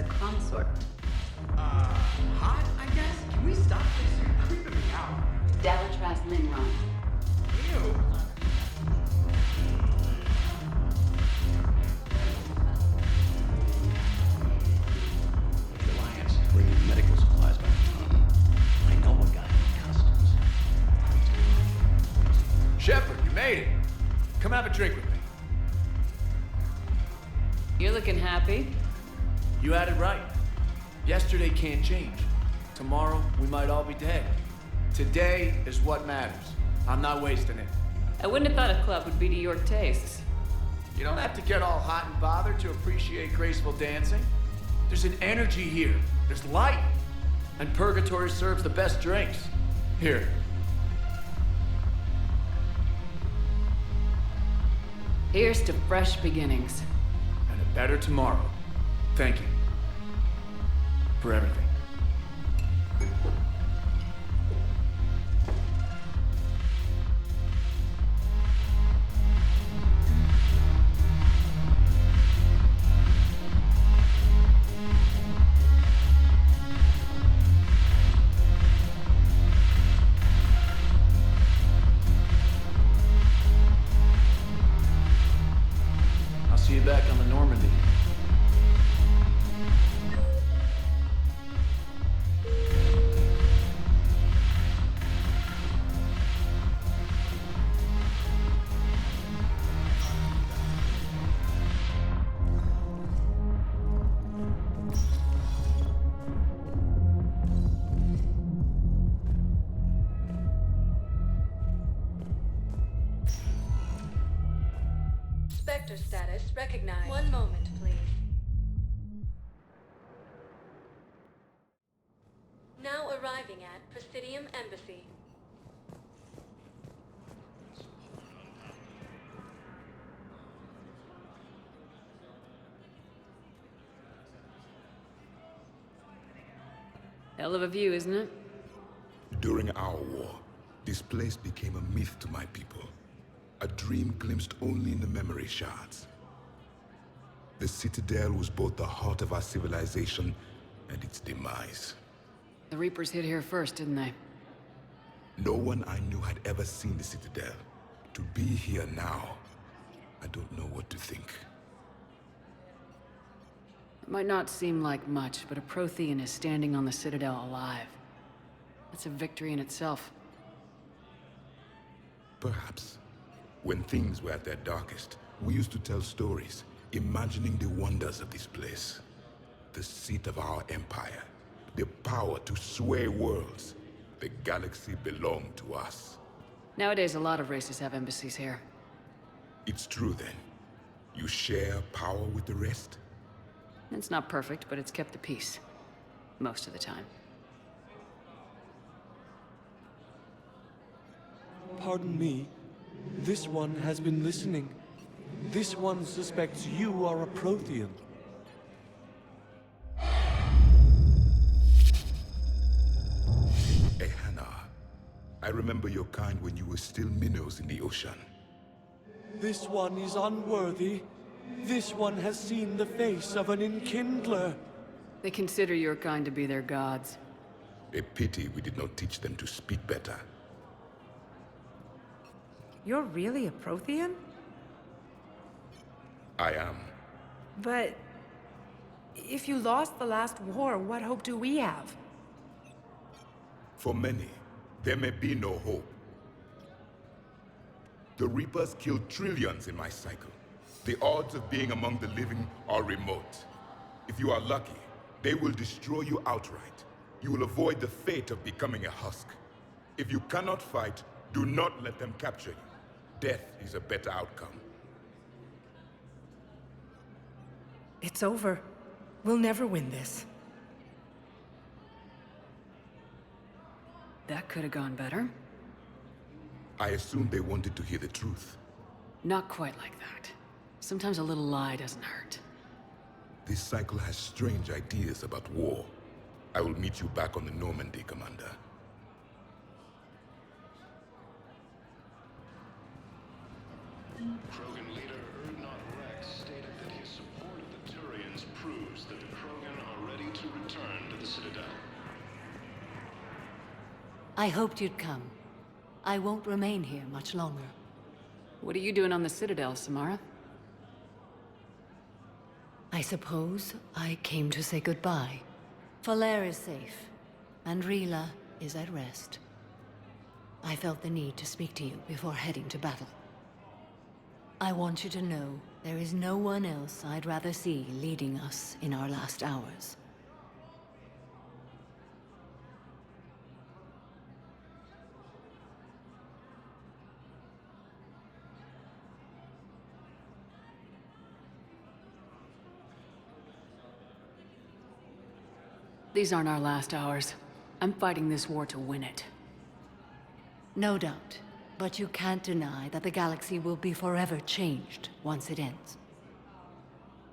consort. Hot, I guess? Can we stop this? You're creeping me out. Dalatraz Linron. Ew. Reliance, bringing medical supplies back from home. I know a guy in customs. Shepard, you made it. Come have a drink with me. You're looking happy. You had it right. Yesterday can't change. Tomorrow, we might all be dead. Today is what matters. I'm not wasting it. I wouldn't have thought a club would be to your tastes. You don't have to get all hot and bothered to appreciate graceful dancing. There's an energy here. There's light. And Purgatory serves the best drinks. Here. Here's to fresh beginnings. And a better tomorrow. Thank you. For everything. I'll see you back on the Normandy. Spectre status recognized. One moment, please. Now arriving at Presidium Embassy. Hell of a view, isn't it? During our war, this place became a myth to my people. A dream glimpsed only in the memory shards. The Citadel was both the heart of our civilization and its demise. The Reapers hit here first, didn't they? No one I knew had ever seen the Citadel. To be here now, I don't know what to think. It might not seem like much, but a Prothean is standing on the Citadel alive. That's a victory in itself. Perhaps. When things were at their darkest, we used to tell stories, imagining the wonders of this place. The seat of our empire, the power to sway worlds. The galaxy belonged to us. Nowadays, a lot of races have embassies here. It's true then. You share power with the rest? It's not perfect, but it's kept the peace. Most of the time. Pardon me. This one has been listening. This one suspects you are a Prothean. Ehana, I remember your kind when you were still minnows in the ocean. This one is unworthy. This one has seen the face of an Enkindler. They consider your kind to be their gods. A pity we did not teach them to speak better. You're really a Prothean? I am. But... if you lost the last war, what hope do we have? For many, there may be no hope. The Reapers killed trillions in my cycle. The odds of being among the living are remote. If you are lucky, they will destroy you outright. You will avoid the fate of becoming a husk. If you cannot fight, do not let them capture you. Death is a better outcome. It's over. We'll never win this. That could have gone better. I assumed they wanted to hear the truth. Not quite like that. Sometimes a little lie doesn't hurt. This cycle has strange ideas about war. I will meet you back on the Normandy, Commander. Krogan leader Urdnot Rex stated that his support of the Turians proves that the Krogan are to return to the Citadel. I hoped you'd come. I won't remain here much longer. What are you doing on the Citadel, Samara? I suppose I came to say goodbye. Falere is safe, and Rila is at rest. I felt the need to speak to you before heading to battle. I want you to know there is no one else I'd rather see leading us in our last hours. These aren't our last hours. I'm fighting this war to win it. No doubt. But you can't deny that the galaxy will be forever changed once it ends.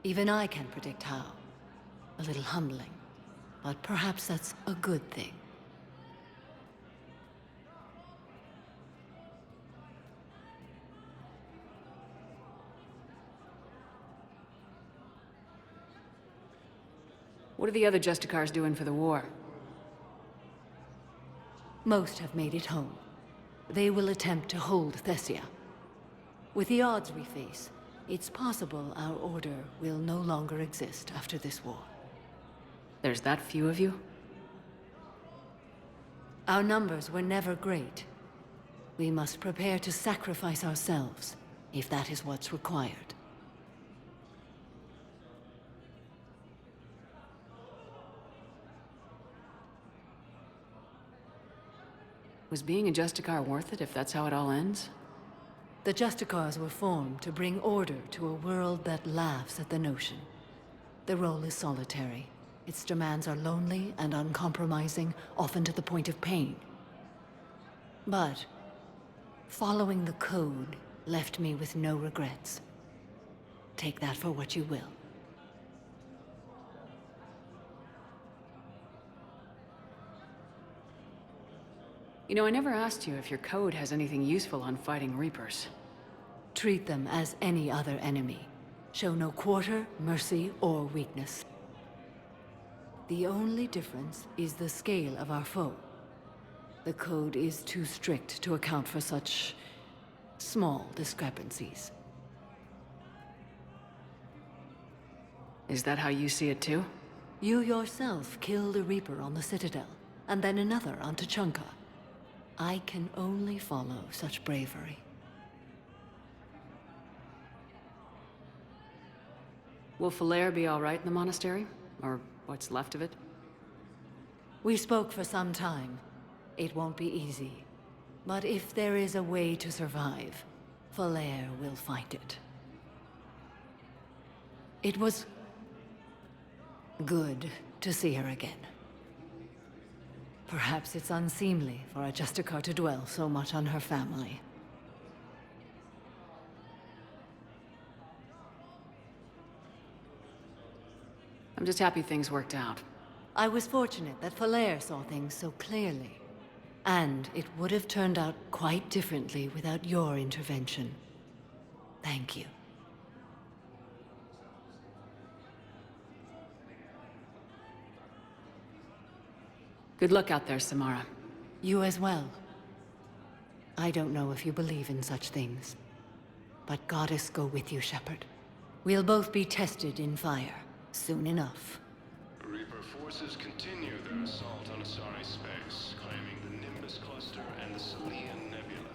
Even I can't predict how. A little humbling. But perhaps that's a good thing. What are the other Justicars doing for the war? Most have made it home. They will attempt to hold Thessia. With the odds we face, it's possible our order will no longer exist after this war. There's that few of you? Our numbers were never great. We must prepare to sacrifice ourselves, if that is what's required. Was being a Justicar worth it if that's how it all ends? The Justicars were formed to bring order to a world that laughs at the notion. The role is solitary. Its demands are lonely and uncompromising, often to the point of pain. But following the code left me with no regrets. Take that for what you will. You know, I never asked you if your code has anything useful on fighting Reapers. Treat them as any other enemy. Show no quarter, mercy, or weakness. The only difference is the scale of our foe. The code is too strict to account for such small discrepancies. Is that how you see it too? You yourself killed a Reaper on the Citadel, and then another on Tuchanka. I can only follow such bravery. Will Falere be all right in the monastery? Or what's left of it? We spoke for some time. It won't be easy. But if there is a way to survive, Falere will find it. It was good to see her again. Perhaps it's unseemly for a Justicar to dwell so much on her family. I'm just happy things worked out. I was fortunate that Falere saw things so clearly. And it would have turned out quite differently without your intervention. Thank you. Good luck out there, Samara. You as well. I don't know if you believe in such things, but Goddess go with you, Shepard. We'll both be tested in fire, soon enough. Reaper forces continue their assault on Asari space, claiming the Nimbus Cluster and the Selian Nebula.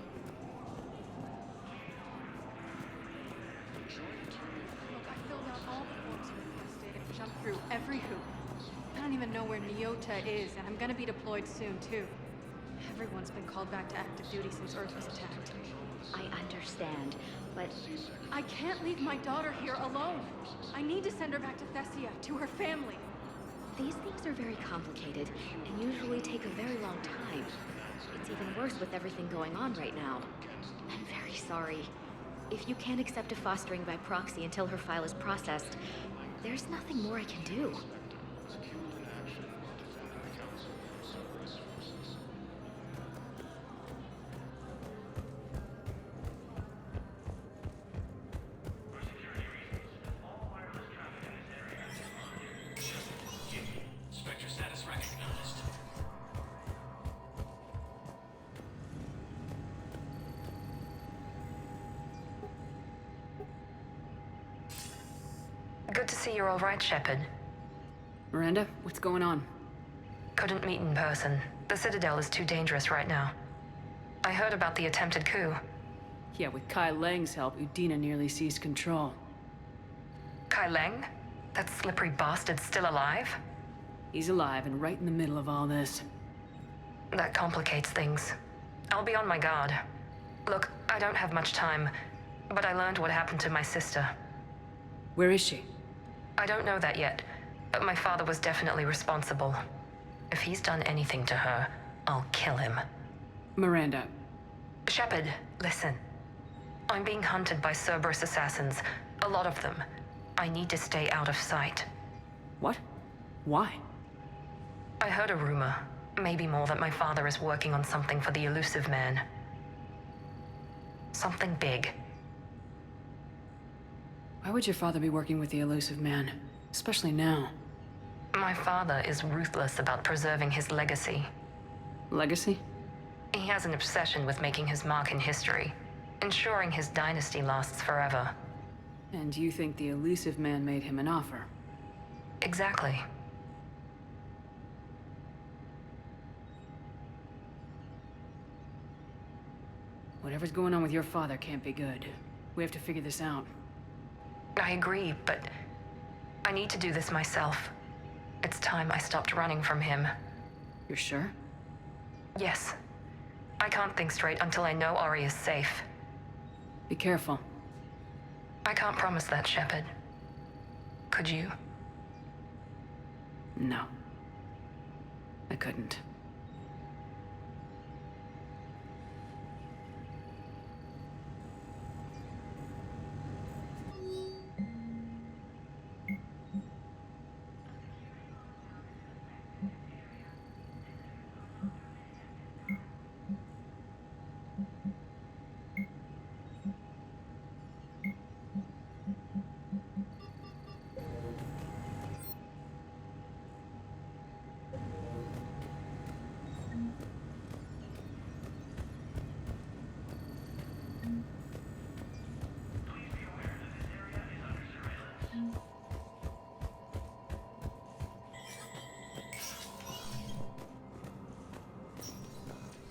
Look, I filled out all the forms you requested and jumped through every hoop. I don't even know where Nyota is, and I'm gonna be deployed soon, too. Everyone's been called back to active duty since Earth was attacked. I understand, but I can't leave my daughter here alone. I need to send her back to Thessia, to her family. these things are very complicated and usually take a very long time. It's even worse with everything going on right now. I'm very sorry. If you can't accept a fostering by proxy until her file is processed, there's nothing more I can do. Good to see you're all right, Shepard. Miranda, what's going on? Couldn't meet in person. The Citadel is too dangerous right now. I heard about the attempted coup. Yeah, with Kai Lang's help, Udina nearly seized control. Kai Lang? That slippery bastard's still alive? He's alive and right in the middle of all this. That complicates things. I'll be on my guard. Look, I don't have much time, but I learned what happened to my sister. Where is she? I don't know that yet, but my father was definitely responsible. If he's done anything to her, I'll kill him. Miranda. Shepard, listen. I'm being hunted by Cerberus assassins. A lot of them. I need to stay out of sight. What? Why? I heard a rumor, maybe more, that my father is working on something for the Elusive Man. Something big. Why would your father be working with the Elusive Man? Especially now. My father is ruthless about preserving his legacy. Legacy? He has an obsession with making his mark in history, ensuring his dynasty lasts forever. And you think the Elusive Man made him an offer? Exactly. Whatever's going on with your father can't be good. We have to figure this out. I agree, but I need to do this myself. It's time I stopped running from him. You're sure? Yes. I can't think straight until I know Ori is safe. Be careful. I can't promise that, Shepard. Could you? No. I couldn't.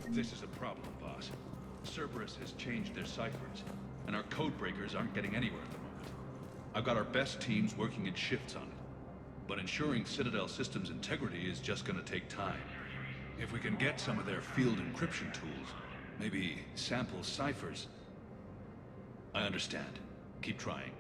This is a problem, boss. Cerberus has changed their ciphers, and our codebreakers aren't getting anywhere at the moment. I've got our best teams working in shifts on it, but ensuring Citadel systems integrity is just gonna take time. If we can get some of their field encryption tools, maybe sample ciphers. I understand. Keep trying.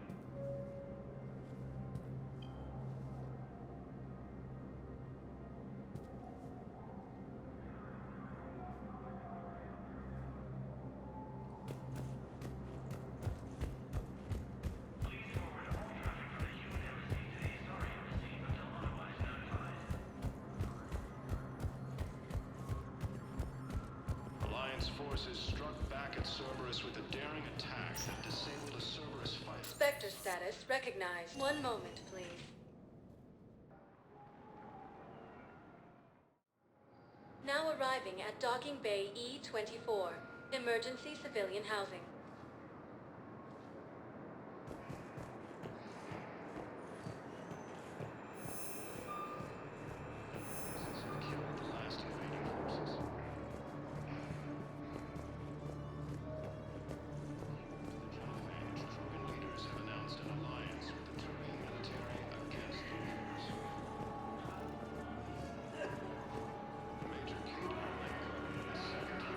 Forces struck back at Cerberus with a daring attack that disabled a Cerberus fighter. Spectre status recognized. One moment, please. Now arriving at Docking Bay E-24. Emergency civilian housing.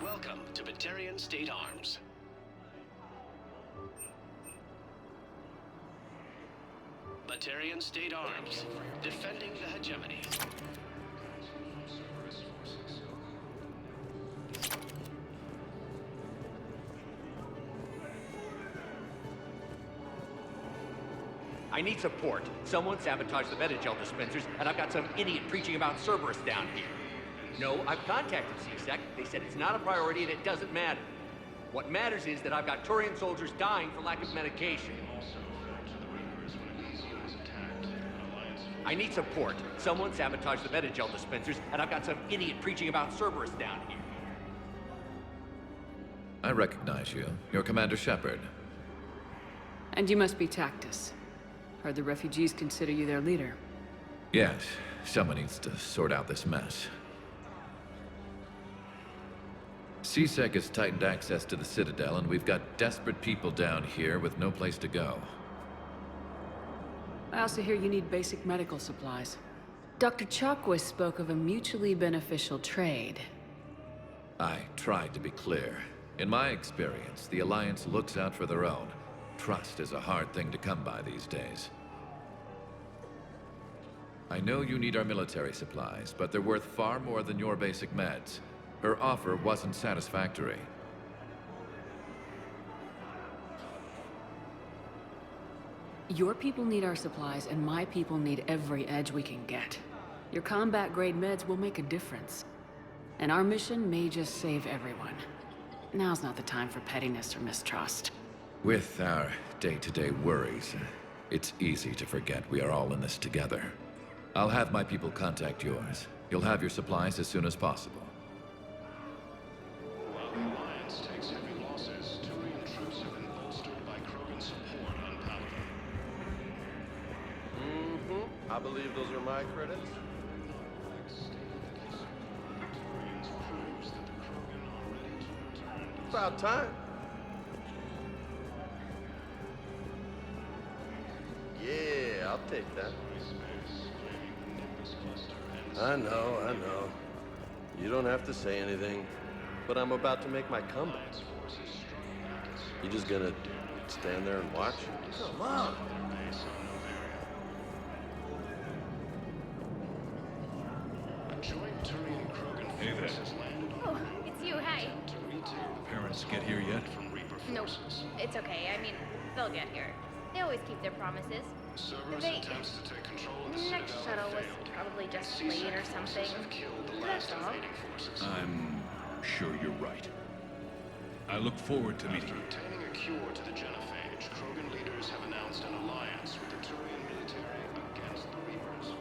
Welcome to Batarian State Arms. Batarian State Arms, defending the hegemony. I need support. Someone sabotaged the Metagel dispensers, and I've got some idiot preaching about Cerberus down here. No, I've contacted CSEC. They said it's not a priority and it doesn't matter. What matters is that I've got Turian soldiers dying for lack of medication. I need support. Someone sabotaged the Metagel dispensers, and I've got some idiot preaching about Cerberus down here. I recognize you. You're Commander Shepard. And you must be Tactus. Heard the refugees consider you their leader. Yes, someone needs to sort out this mess. CSEC has tightened access to the Citadel, and we've got desperate people down here with no place to go. I also hear you need basic medical supplies. Dr. Chakwas spoke of a mutually beneficial trade. I tried to be clear. In my experience, the Alliance looks out for their own. Trust is a hard thing to come by these days. I know you need our military supplies, but they're worth far more than your basic meds. Her offer wasn't satisfactory. Your people need our supplies, and my people need every edge we can get. Your combat-grade meds will make a difference. And our mission may just save everyone. Now's not the time for pettiness or mistrust. With our day-to-day worries, it's easy to forget we are all in this together. I'll have my people contact yours. You'll have your supplies as soon as possible. While the Alliance takes heavy losses, Turian troops have been bolstered by Krogan support on Palaven. Mm-hmm. I believe those are my credits. About time. Yeah, I'll take that. I know. You don't have to say anything, but I'm about to make my comeback. You just gonna stand there and watch? Come on. Hey there. Oh, it's you, hi. Parents get here yet? Nope, it's okay. I mean, they'll get here. They always keep their promises. Next shuttle was probably just late or something. That's all. I'm sure you're right. I look forward to meeting you. Obtaining a cure to the genophage, Krogan leaders have announced an alliance with the Turian military against the Reapers.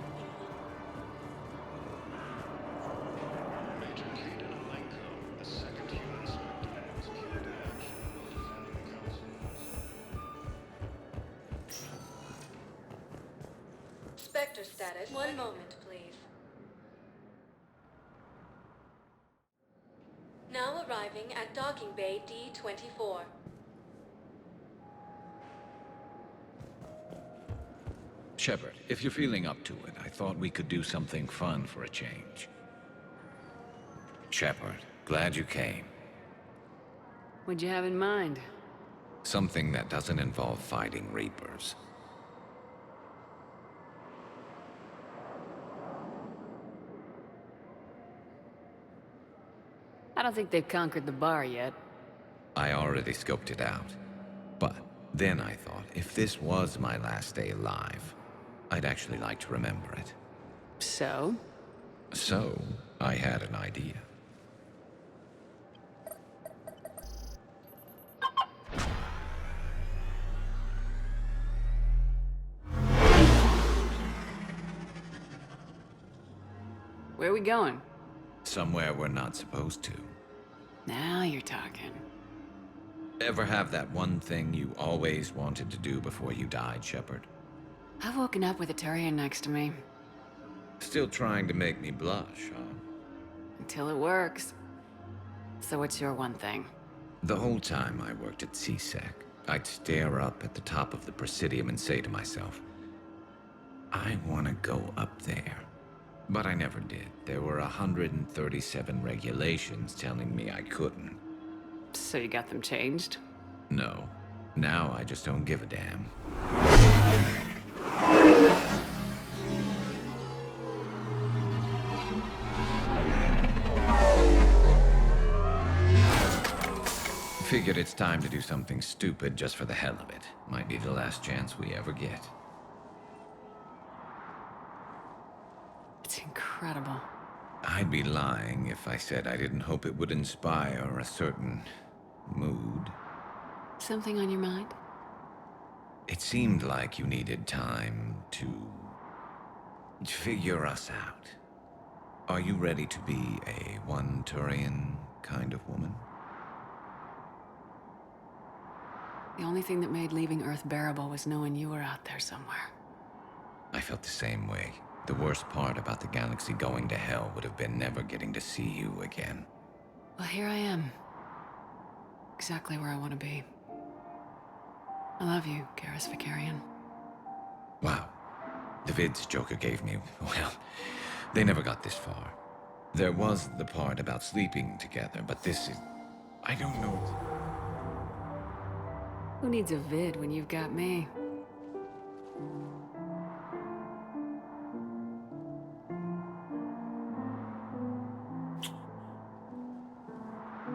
Major Kaden Alenko, the second human Spectre, was killed in action while defending the Council. Spectre status. One moment, please. Now arriving at Docking Bay D-24. Shepard, if you're feeling up to it, I thought we could do something fun for a change. Shepard, glad you came. What'd you have in mind? Something that doesn't involve fighting Reapers. I don't think they've conquered the bar yet. I already scoped it out. But then I thought, if this was my last day alive, I'd actually like to remember it. So? So, I had an idea. Where are we going? Somewhere we're not supposed to. Now you're talking. Ever have that one thing you always wanted to do before you died, Shepard? I've woken up with a Turian next to me. Still trying to make me blush, huh? Until it works. So what's your one thing? The whole time I worked at CSEC, I'd stare up at the top of the Presidium and say to myself, I want to go up there. But I never did. There were 137 regulations telling me I couldn't. So you got them changed? No. Now I just don't give a damn. Figured it's time to do something stupid just for the hell of it. Might be the last chance we ever get. It's incredible. I'd be lying if I said I didn't hope it would inspire a certain mood. Something on your mind? It seemed like you needed time to figure us out. Are you ready to be a one Turian kind of woman? The only thing that made leaving Earth bearable was knowing you were out there somewhere. I felt the same way. The worst part about the galaxy going to hell would have been never getting to see you again. Well, here I am. Exactly where I want to be. I love you, Garrus Vakarian. Wow. The vids Joker gave me, well, they never got this far. There was the part about sleeping together, but this is... I don't know. Who needs a vid when you've got me?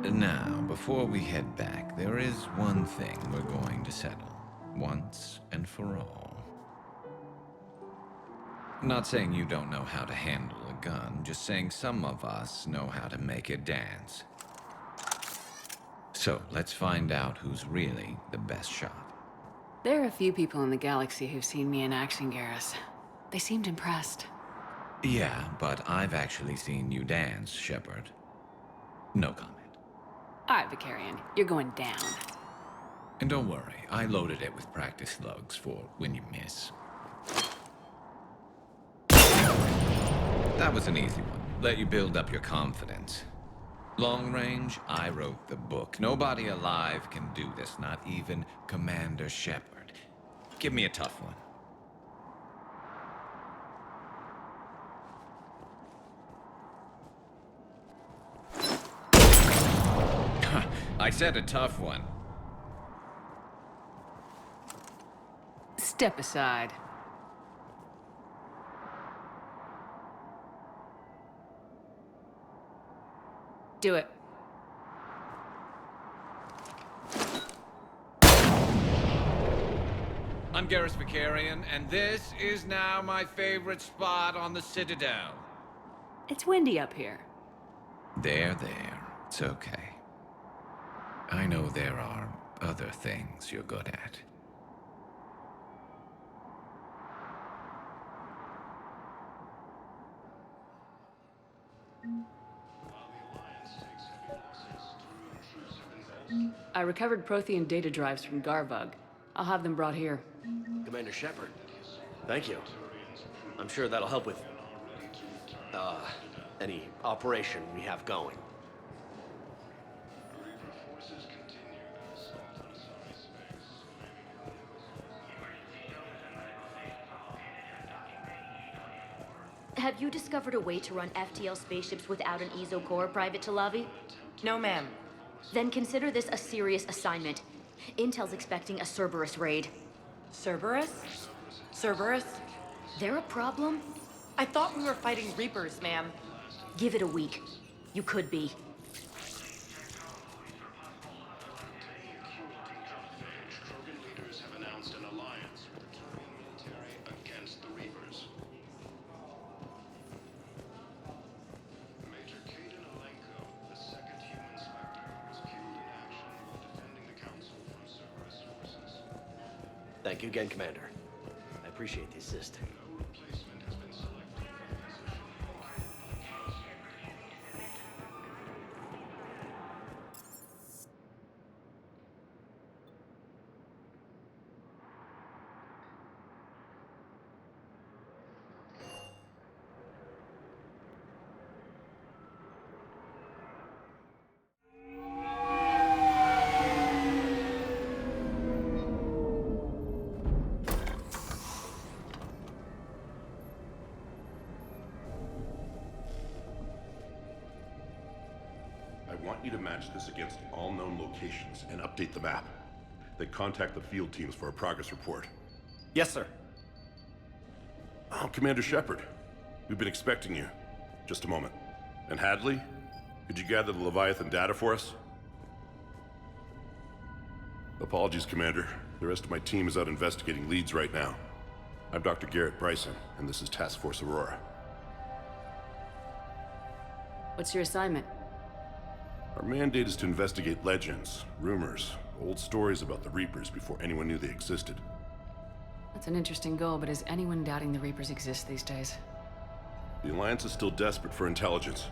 Now, before we head back, there is one thing we're going to settle. Once and for all. Not saying you don't know how to handle a gun, just saying some of us know how to make it dance. So, let's find out who's really the best shot. There are a few people in the galaxy who've seen me in action, Garrus. They seemed impressed. Yeah, but I've actually seen you dance, Shepard. No comment. All right, Vakarian, you're going down. And don't worry, I loaded it with practice slugs for when you miss. That was an easy one. Let you build up your confidence. Long range, I wrote the book. Nobody alive can do this, not even Commander Shepard. Give me a tough one. I said a tough one. Step aside. Do it. I'm Garrus Vakarian, and this is now my favorite spot on the Citadel. It's windy up here. There. It's okay. I know there are other things you're good at. I recovered Prothean data drives from Garvug. I'll have them brought here. Commander Shepard, thank you. I'm sure that'll help with, any operation we have going. Have you discovered a way to run FTL spaceships without an EZO core, Private Talavi? No, ma'am. Then consider this a serious assignment. Intel's expecting a Cerberus raid. Cerberus? Cerberus? They're a problem? I thought we were fighting Reapers, ma'am. Give it a week. You could be. Krogan leaders have announced an alliance with the Terran military against the Reapers. Major Kaden Alenko, the second human Spectre, was killed in action while defending the Council from Cerberus forces. Thank you again, Commander. I appreciate the assist. No replacement has been selected for the position. I want you to match this against all known locations and update the map. Then contact the field teams for a progress report. Yes, sir. Oh, Commander Shepard. We've been expecting you. Just a moment. And Hadley? Could you gather the Leviathan data for us? Apologies, Commander. The rest of my team is out investigating leads right now. I'm Dr. Garrett Bryson, and this is Task Force Aurora. What's your assignment? Our mandate is to investigate legends, rumors, old stories about the Reapers before anyone knew they existed. That's an interesting goal, but is anyone doubting the Reapers exist these days? The Alliance is still desperate for intelligence.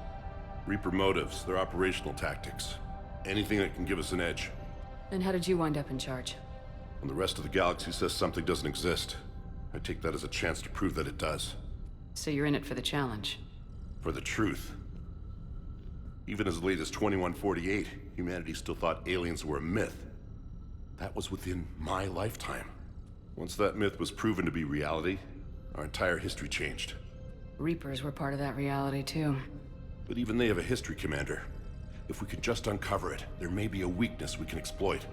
Reaper motives, their operational tactics. Anything that can give us an edge. Then how did you wind up in charge? When the rest of the galaxy says something doesn't exist, I take that as a chance to prove that it does. So you're in it for the challenge? For the truth. Even as late as 2148, humanity still thought aliens were a myth. That was within my lifetime. Once that myth was proven to be reality, our entire history changed. Reapers were part of that reality, too. But even they have a history, Commander. If we can just uncover it, there may be a weakness we can exploit.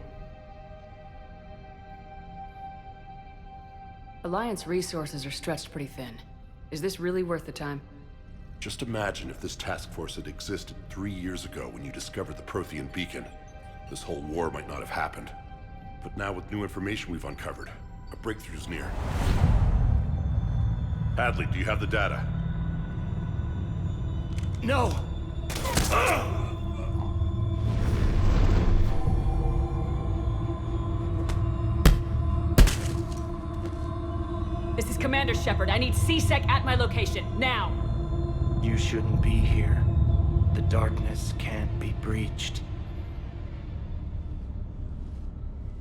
Alliance resources are stretched pretty thin. Is this really worth the time? Just imagine if this task force had existed 3 years ago when you discovered the Prothean beacon. This whole war might not have happened. But now with new information we've uncovered, a breakthrough's near. Hadley, do you have the data? No! This is Commander Shepard. I need C-Sec at my location, now! You shouldn't be here. The darkness can't be breached.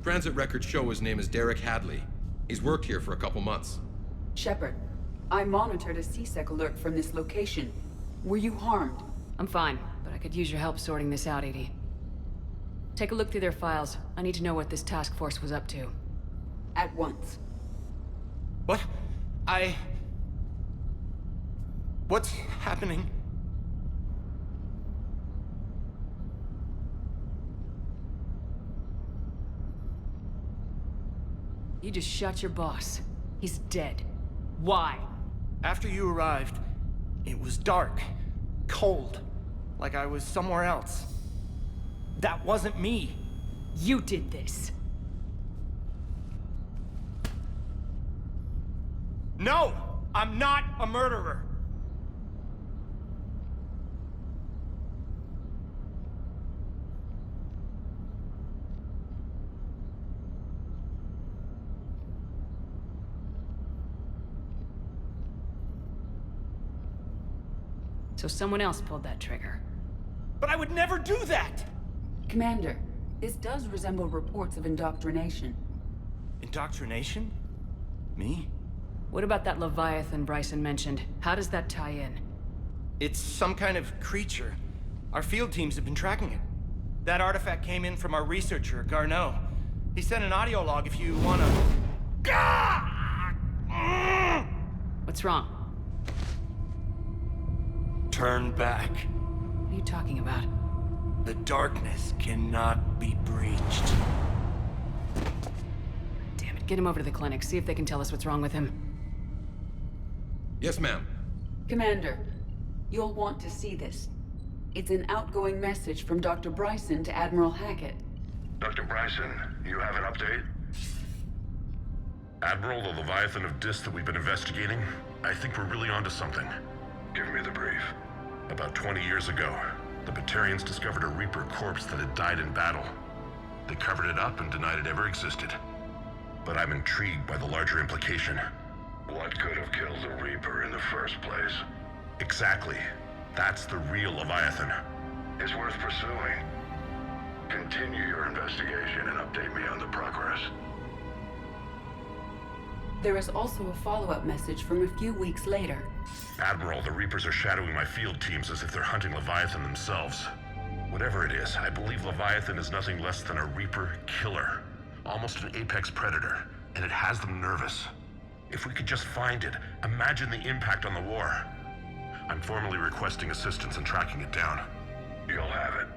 Transit records show his name is Derek Hadley. He's worked here for a couple months. Shepard, I monitored a C-Sec alert from this location. Were you harmed? I'm fine, but I could use your help sorting this out, EDI. Take a look through their files. I need to know what this task force was up to. At once. What? What's happening? You just shot your boss. He's dead. Why? After you arrived, it was dark, cold, like I was somewhere else. That wasn't me. You did this. No! I'm not a murderer! So someone else pulled that trigger. But I would never do that! Commander, this does resemble reports of indoctrination. Indoctrination? Me? What about that Leviathan Bryson mentioned? How does that tie in? It's some kind of creature. Our field teams have been tracking it. That artifact came in from our researcher, Garneau. He sent an audio log if you wanna... What's wrong? Turn back. What are you talking about? The darkness cannot be breached. Damn it, get him over to the clinic. See if they can tell us what's wrong with him. Yes, ma'am. Commander, you'll want to see this. It's an outgoing message from Dr. Bryson to Admiral Hackett. Dr. Bryson, you have an update? Admiral, the Leviathan of Dis that we've been investigating, I think we're really onto something. Give me the brief. About 20 years ago, the Batarians discovered a Reaper corpse that had died in battle. They covered it up and denied it ever existed. But I'm intrigued by the larger implication. What could have killed the Reaper in the first place? Exactly. That's the real Leviathan. It's worth pursuing. Continue your investigation and update me on the progress. There is also a follow-up message from a few weeks later. Admiral, the Reapers are shadowing my field teams as if they're hunting Leviathan themselves. Whatever it is, I believe Leviathan is nothing less than a Reaper killer. Almost an apex predator, and it has them nervous. If we could just find it, imagine the impact on the war. I'm formally requesting assistance in tracking it down. You'll have it.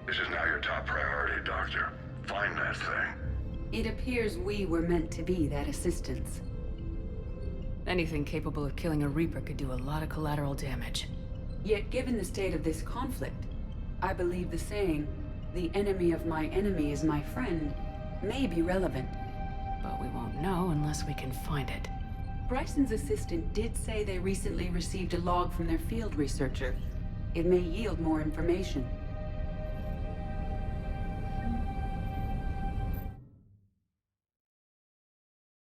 This is now your top priority, Doctor. Find that thing. It appears we were meant to be that assistance. Anything capable of killing a Reaper could do a lot of collateral damage. Yet given the state of this conflict, I believe the saying, "The enemy of my enemy is my friend," may be relevant. But we won't know unless we can find it. Bryson's assistant did say they recently received a log from their field researcher. It may yield more information.